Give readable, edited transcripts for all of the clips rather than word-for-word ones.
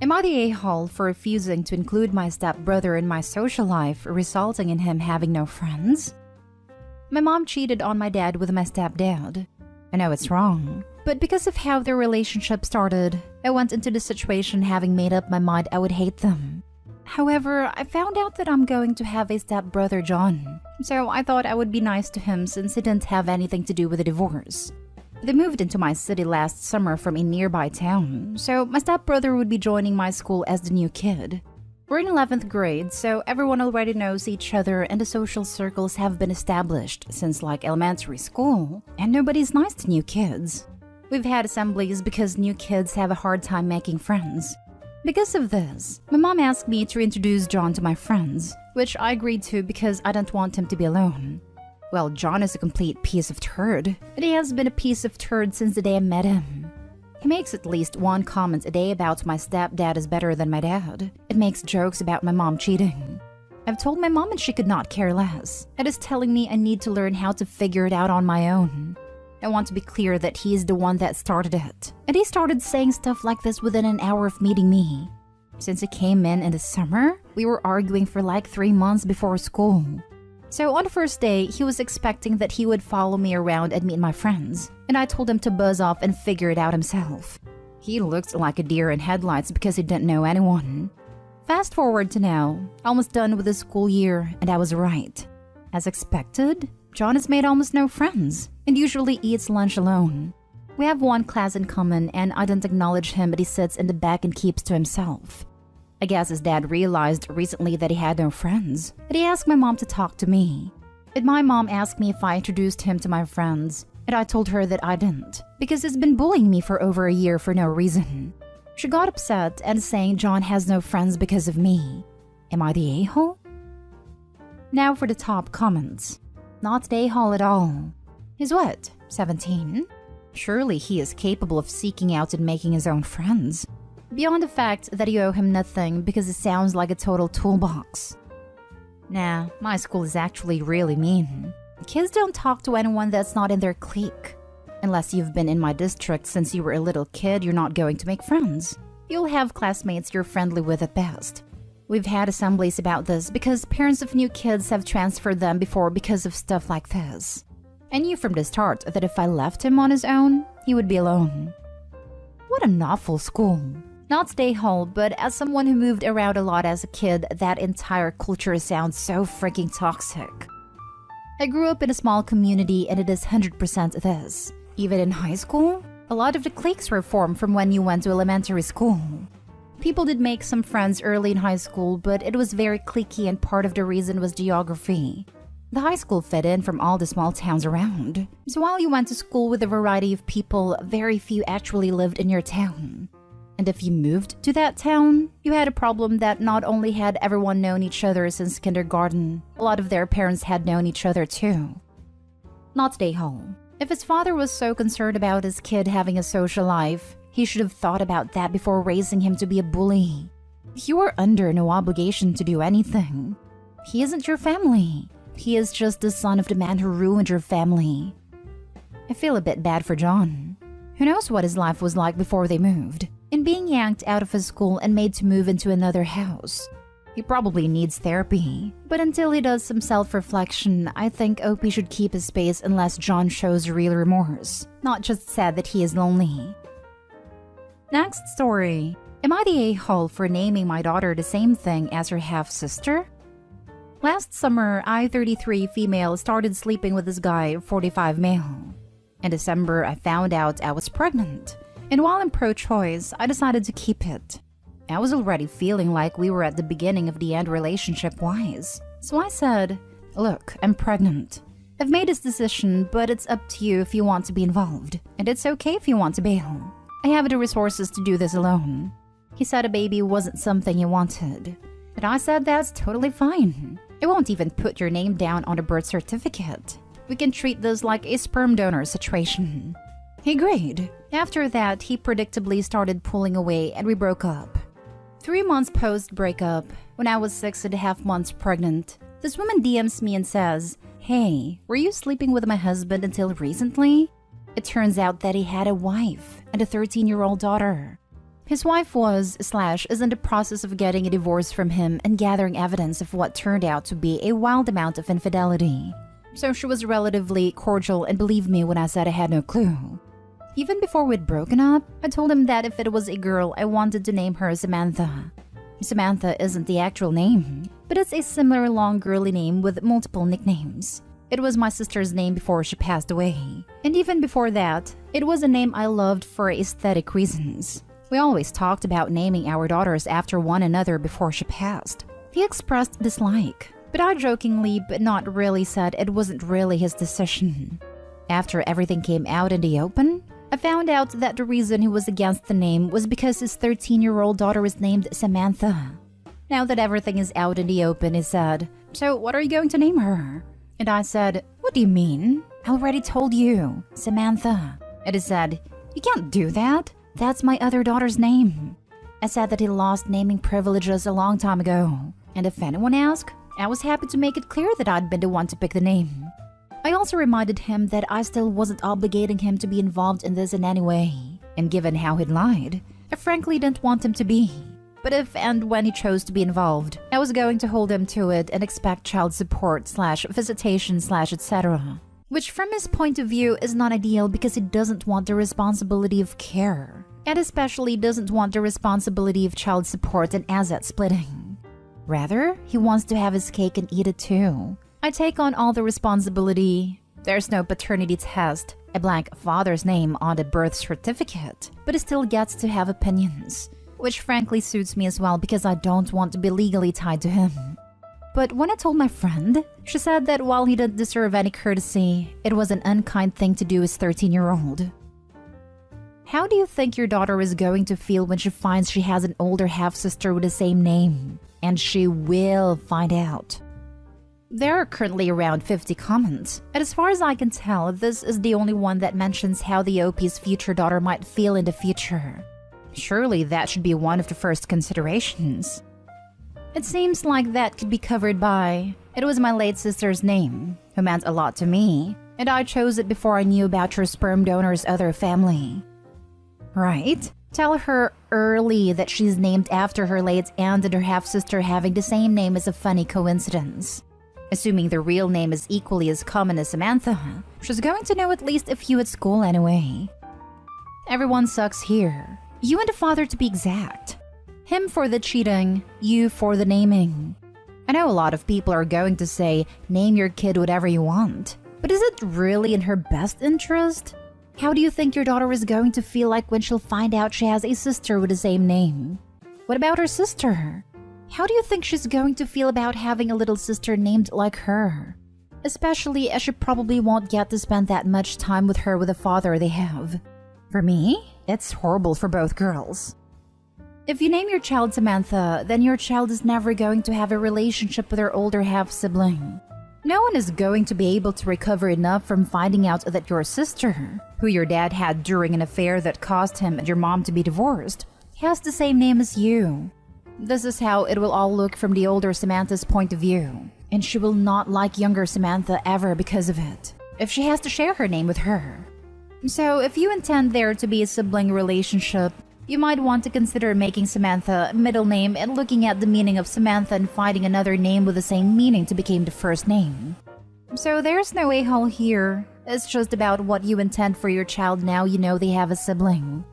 Am I the a-hole for refusing to include my stepbrother in my social life, resulting in him having no friends? My mom cheated on my dad with my stepdad. I know it's wrong, but because of how their relationship started, I went into the situation having made up my mind I would hate them. However, I found out that I'm going to have a stepbrother, John, so I thought I would be nice to him since it didn't have anything to do with the divorce. They moved into my city last summer from a nearby town, so my stepbrother would be joining my school as the new kid. We're in 11th grade, so everyone already knows each other and the social circles have been established since like elementary school, and nobody's nice to new kids. We've had assemblies because new kids have a hard time making friends. Because of this, my mom asked me to introduce John to my friends, which I agreed to because I don't want him to be alone. Well, John is a complete piece of turd, and he has been a piece of turd since the day I met him. He makes at least one comment a day about my stepdad is better than my dad. It makes jokes about my mom cheating. I've told my mom and she could not care less. It is telling me I need to learn how to figure it out on my own. I want to be clear that he is the one that started it. And he started saying stuff like this within an hour of meeting me. Since he came in the summer, we were arguing for like 3 months before school. So on the first day, he was expecting that he would follow me around and meet my friends. And I told him to buzz off and figure it out himself. He looked like a deer in headlights because he didn't know anyone. Fast forward to now, almost done with the school year, and I was right. As expected, John has made almost no friends and usually eats lunch alone. We have one class in common and I don't acknowledge him, but he sits in the back and keeps to himself. I guess his dad realized recently that he had no friends, and he asked my mom to talk to me. And my mom asked me if I introduced him to my friends, and I told her that I didn't, because he's been bullying me for over a year for no reason. She got upset and saying John has no friends because of me. Am I the a-hole? Now for the top comments. Not the a-hole at all. He's what, 17? Surely he is capable of seeking out and making his own friends. Beyond the fact that you owe him nothing because it sounds like a total toolbox. Nah, my school is actually really mean. Kids don't talk to anyone that's not in their clique. Unless you've been in my district since you were a little kid, you're not going to make friends. You'll have classmates you're friendly with at best. We've had assemblies about this because parents of new kids have transferred them before because of stuff like this. I knew from the start that if I left him on his own, he would be alone. What an awful school. Not stay home, but as someone who moved around a lot as a kid, that entire culture sounds so freaking toxic. I grew up in a small community and it is 100% this. Even in high school, a lot of the cliques were formed from when you went to elementary school. People did make some friends early in high school, but it was very cliquey and part of the reason was geography. The high school fit in from all the small towns around. So while you went to school with a variety of people, very few actually lived in your town. And if you moved to that town, you had a problem that not only had everyone known each other since kindergarten, a lot of their parents had known each other too. Not stay home. If his father was so concerned about his kid having a social life, he should have thought about that before raising him to be a bully. You are under no obligation to do anything. He isn't your family. He is just the son of the man who ruined your family. I feel a bit bad for John. Who knows what his life was like before they moved, and being yanked out of his school and made to move into another house. He probably needs therapy, but until he does some self-reflection, I think OP should keep his space unless John shows real remorse, not just sad that he is lonely. Next story. Am I the a-hole for naming my daughter the same thing as her half-sister? Last summer, I, 33 female, started sleeping with this guy, 45 male. In December, I found out I was pregnant. And while I'm pro-choice, I decided to keep it. I was already feeling like we were at the beginning of the end relationship-wise. So I said, look, I'm pregnant. I've made this decision, but it's up to you if you want to be involved. And it's okay if you want to bail. I have the resources to do this alone. He said a baby wasn't something he wanted. And I said that's totally fine. I won't even put your name down on a birth certificate. We can treat this like a sperm donor situation. He agreed. After that, he predictably started pulling away and we broke up. 3 months post-breakup, when I was 6.5 months pregnant, this woman DMs me and says, "Hey, were you sleeping with my husband until recently?" It turns out that he had a wife and a 13-year-old daughter. His wife was/is in the process of getting a divorce from him and gathering evidence of what turned out to be a wild amount of infidelity. So she was relatively cordial and believed me when I said I had no clue. Even before we'd broken up, I told him that if it was a girl, I wanted to name her Samantha. Samantha isn't the actual name, but it's a similar long girly name with multiple nicknames. It was my sister's name before she passed away. And even before that, it was a name I loved for aesthetic reasons. We always talked about naming our daughters after one another before she passed. He expressed dislike, but I jokingly but not really said it wasn't really his decision. After everything came out in the open, I found out that the reason he was against the name was because his 13-year-old daughter was named Samantha. Now that everything is out in the open, he said, "So what are you going to name her?" And I said, "What do you mean? I already told you, Samantha." And he said, "You can't do that. That's my other daughter's name." I said that he lost naming privileges a long time ago. And if anyone asked, I was happy to make it clear that I'd been the one to pick the name. I also reminded him that I still wasn't obligating him to be involved in this in any way. And given how he'd lied, I frankly didn't want him to be. But if and when he chose to be involved, I was going to hold him to it and expect child support/visitation/etc. Which from his point of view is not ideal because he doesn't want the responsibility of care. And especially doesn't want the responsibility of child support and asset splitting. Rather, he wants to have his cake and eat it too. I take on all the responsibility. There's no paternity test, a blank father's name on the birth certificate, but he still gets to have opinions, which frankly suits me as well because I don't want to be legally tied to him. But when I told my friend, she said that while he didn't deserve any courtesy, it was an unkind thing to do his 13-year-old. How do you think your daughter is going to feel when she finds she has an older half-sister with the same name? And she will find out. There are currently around 50 comments, and as far as I can tell, this is the only one that mentions how the OP's future daughter might feel in the future. Surely that should be one of the first considerations. It seems like that could be covered by, "It was my late sister's name, who meant a lot to me, and I chose it before I knew about your sperm donor's other family." Right? Tell her early that she's named after her late aunt and her half-sister having the same name is a funny coincidence. Assuming the real name is equally as common as Samantha, she's going to know at least a few at school anyway. Everyone sucks here. You and the father to be exact. Him for the cheating, you for the naming. I know a lot of people are going to say, name your kid whatever you want. But is it really in her best interest? How do you think your daughter is going to feel like when she'll find out she has a sister with the same name? What about her sister? How do you think she's going to feel about having a little sister named like her? Especially as she probably won't get to spend that much time with her with the father they have. For me, it's horrible for both girls. If you name your child Samantha, then your child is never going to have a relationship with her older half-sibling. No one is going to be able to recover enough from finding out that your sister, who your dad had during an affair that caused him and your mom to be divorced, has the same name as you. This is how it will all look from the older Samantha's point of view, and she will not like younger Samantha ever because of it, if she has to share her name with her. So if you intend there to be a sibling relationship, you might want to consider making Samantha a middle name and looking at the meaning of Samantha and finding another name with the same meaning to become the first name. So there's no a-hole here. It's just about what you intend for your child now you know they have a sibling.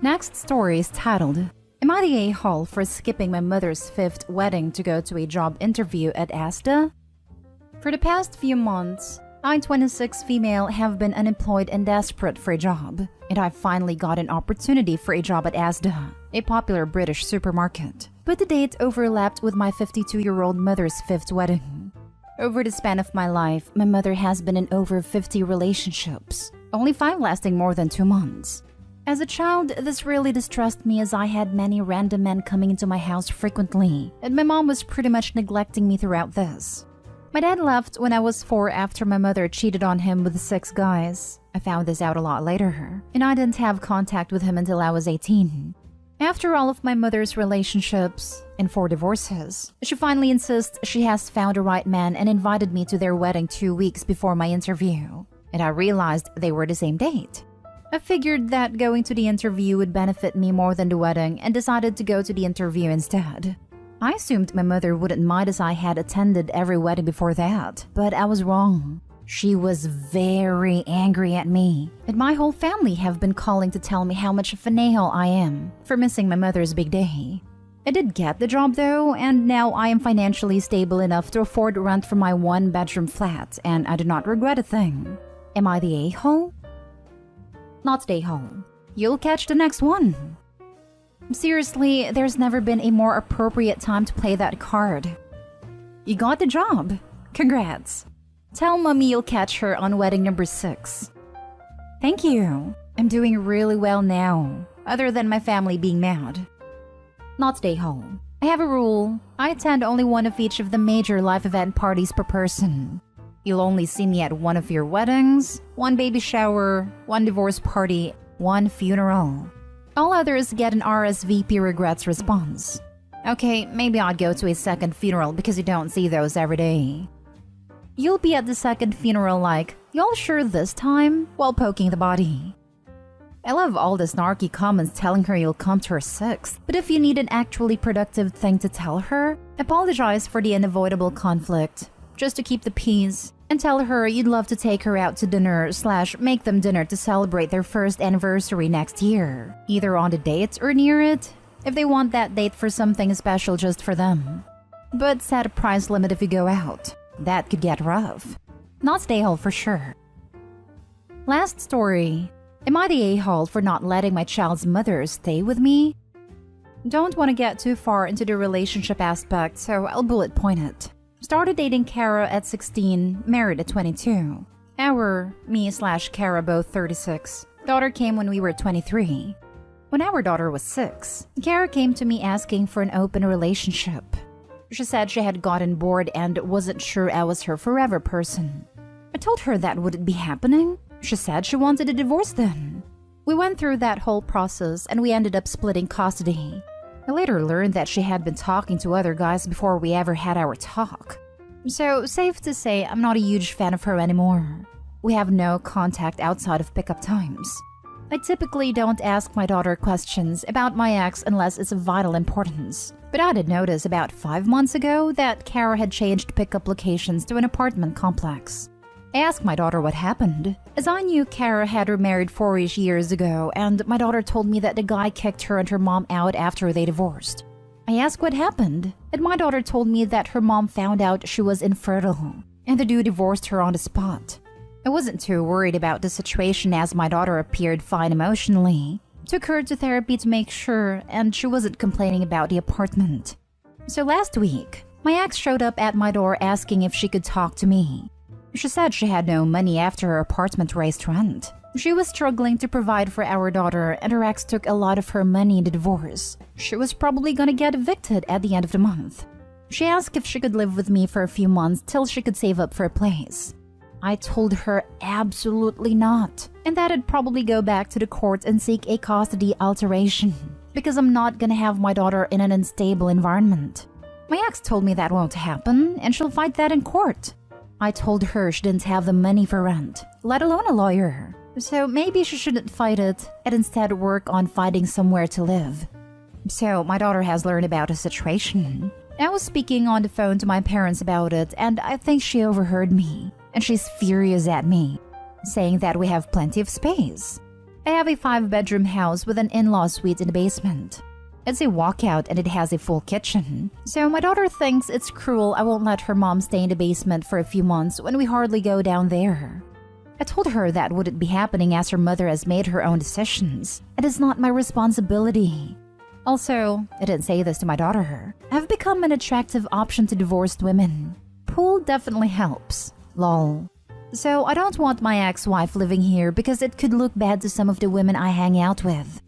Next story is titled, "Am I the a-hole for skipping my mother's 5th wedding to go to a job interview at AITA?" For the past few months, I, 26 female, have been unemployed and desperate for a job, and I finally got an opportunity for a job at AITA, a popular British supermarket. But the date overlapped with my 52-year-old mother's 5th wedding. Over the span of my life, my mother has been in over 50 relationships, only 5 lasting more than 2 months. As a child, this really distressed me as I had many random men coming into my house frequently, and my mom was pretty much neglecting me throughout this. My dad left when I was 4 after my mother cheated on him with 6 guys. I found this out a lot later, and I didn't have contact with him until I was 18. After all of my mother's relationships and 4 divorces, she finally insists she has found the right man and invited me to their wedding 2 weeks before my interview, and I realized they were the same date. I figured that going to the interview would benefit me more than the wedding and decided to go to the interview instead. I assumed my mother wouldn't mind as I had attended every wedding before that, but I was wrong. She was very angry at me, and my whole family have been calling to tell me how much of an a-hole I am for missing my mother's big day. I did get the job though, and now I am financially stable enough to afford rent for my one-bedroom flat, and I do not regret a thing. Am I the a-hole? Not the a-hole. You'll catch the next one. Seriously, there's never been a more appropriate time to play that card. You got the job. Congrats. Tell mommy you'll catch her on wedding number 6. Thank you. I'm doing really well now, other than my family being mad. Not stay home. I have a rule. I attend only one of each of the major life event parties per person. You'll only see me at one of your weddings, one baby shower, one divorce party, one funeral. All others get an RSVP regrets response. Okay, maybe I'd go to a second funeral because you don't see those every day. You'll be at the second funeral like, y'all sure this time? While poking the body. I love all the snarky comments telling her you'll come to her 6th, but if you need an actually productive thing to tell her, apologize for the unavoidable conflict, just to keep the peace, and tell her you'd love to take her out to dinner / make them dinner to celebrate their 1st anniversary next year, either on the date or near it, if they want that date for something special just for them. But set a price limit if you go out. That could get rough. Not stay home for sure. Last story. Am I the a-hole for not letting my child's mother stay with me? Don't want to get too far into the relationship aspect, so I'll bullet point it. Started dating Kara at 16, married at 22. Me/Kara both 36. Daughter came when we were 23. When our daughter was 6, Kara came to me asking for an open relationship. She said she had gotten bored and wasn't sure I was her forever person. I told her that wouldn't be happening. She said she wanted a divorce then. We went through that whole process and we ended up splitting custody. I later learned that she had been talking to other guys before we ever had our talk. So, safe to say, I'm not a huge fan of her anymore. We have no contact outside of pickup times. I typically don't ask my daughter questions about my ex unless it's of vital importance. But I did notice about 5 months ago that Kara had changed pickup locations to an apartment complex. I asked my daughter what happened, as I knew Kara had remarried 4-ish years ago, and my daughter told me that the guy kicked her and her mom out after they divorced. I asked what happened, and my daughter told me that her mom found out she was infertile, and the dude divorced her on the spot. I wasn't too worried about the situation as my daughter appeared fine emotionally. Took her to therapy to make sure, and she wasn't complaining about the apartment. So last week, my ex showed up at my door asking if she could talk to me. She said she had no money after her apartment raised rent. She was struggling to provide for our daughter, and her ex took a lot of her money in the divorce. She was probably gonna get evicted at the end of the month. She asked if she could live with me for a few months till she could save up for a place. I told her absolutely not, and that I'd probably go back to the court and seek a custody alteration, because I'm not gonna have my daughter in an unstable environment. My ex told me that won't happen, and she'll fight that in court. I told her she didn't have the money for rent, let alone a lawyer, so maybe she shouldn't fight it and instead work on finding somewhere to live. So my daughter has learned about the situation. I was speaking on the phone to my parents about it, and I think she overheard me. And she's furious at me, saying that we have plenty of space. I have a 5-bedroom house with an in-law suite in the basement. It's a walkout and it has a full kitchen. So my daughter thinks it's cruel I won't let her mom stay in the basement for a few months when we hardly go down there. I told her that wouldn't be happening as her mother has made her own decisions. It is not my responsibility. Also, I didn't say this to my daughter. I've become an attractive option to divorced women. Pool definitely helps. Lol. So I don't want my ex-wife living here because it could look bad to some of the women I hang out with.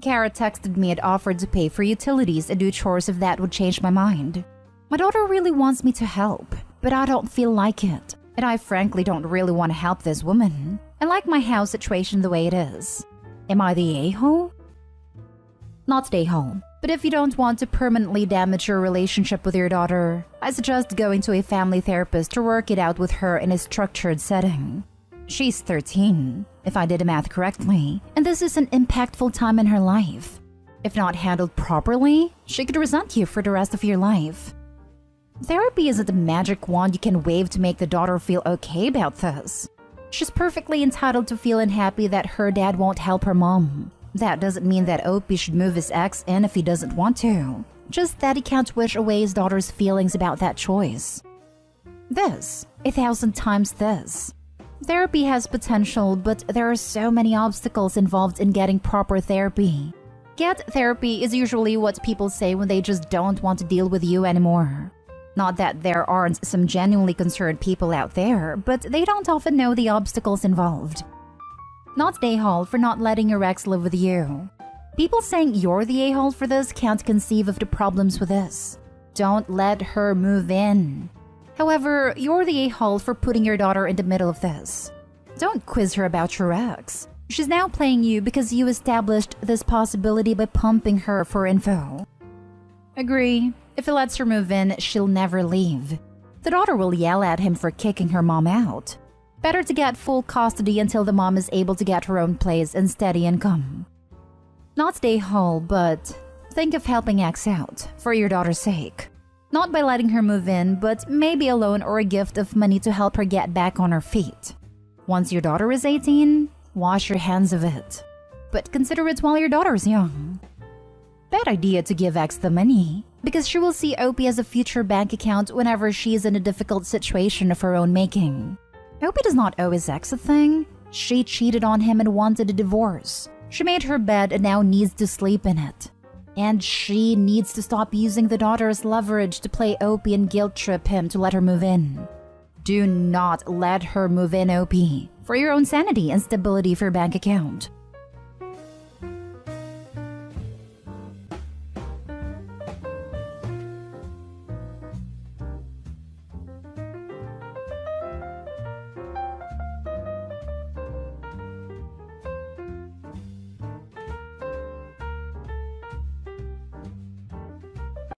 Kara texted me and offered to pay for utilities and do chores if that would change my mind. My daughter really wants me to help, but I don't feel like it. And I frankly don't really want to help this woman. I like my house situation the way it is. Am I the a-hole? Not the a-hole. But if you don't want to permanently damage your relationship with your daughter, I suggest going to a family therapist to work it out with her in a structured setting. She's 13, if I did the math correctly, and this is an impactful time in her life. If not handled properly, she could resent you for the rest of your life. Therapy isn't a magic wand you can wave to make the daughter feel okay about this. She's perfectly entitled to feel unhappy that her dad won't help her mom. That doesn't mean that Opie should move his ex in if he doesn't want to. Just that he can't wish away his daughter's feelings about that choice. This, 1,000 times this. Therapy has potential, but there are so many obstacles involved in getting proper therapy. Get therapy is usually what people say when they just don't want to deal with you anymore. Not that there aren't some genuinely concerned people out there, but they don't often know the obstacles involved. Not the a-hole for not letting your ex live with you. People saying you're the a-hole for this can't conceive of the problems with this. Don't let her move in. However, you're the a-hole for putting your daughter in the middle of this. Don't quiz her about your ex. She's now playing you because you established this possibility by pumping her for info. Agree. If he lets her move in, she'll never leave. The daughter will yell at him for kicking her mom out. Better to get full custody until the mom is able to get her own place and steady income. Not stay whole, but think of helping ex out, for your daughter's sake. Not by letting her move in, but maybe a loan or a gift of money to help her get back on her feet. Once your daughter is 18, wash your hands of it. But consider it while your daughter is young. Bad idea to give ex the money, because she will see Opie as a future bank account whenever she is in a difficult situation of her own making. Opie does not owe his ex a thing. She cheated on him and wanted a divorce. She made her bed and now needs to sleep in it. And she needs to stop using the daughter as leverage to play Opie and guilt trip him to let her move in. Do not let her move in, Opie, for your own sanity and stability of your bank account.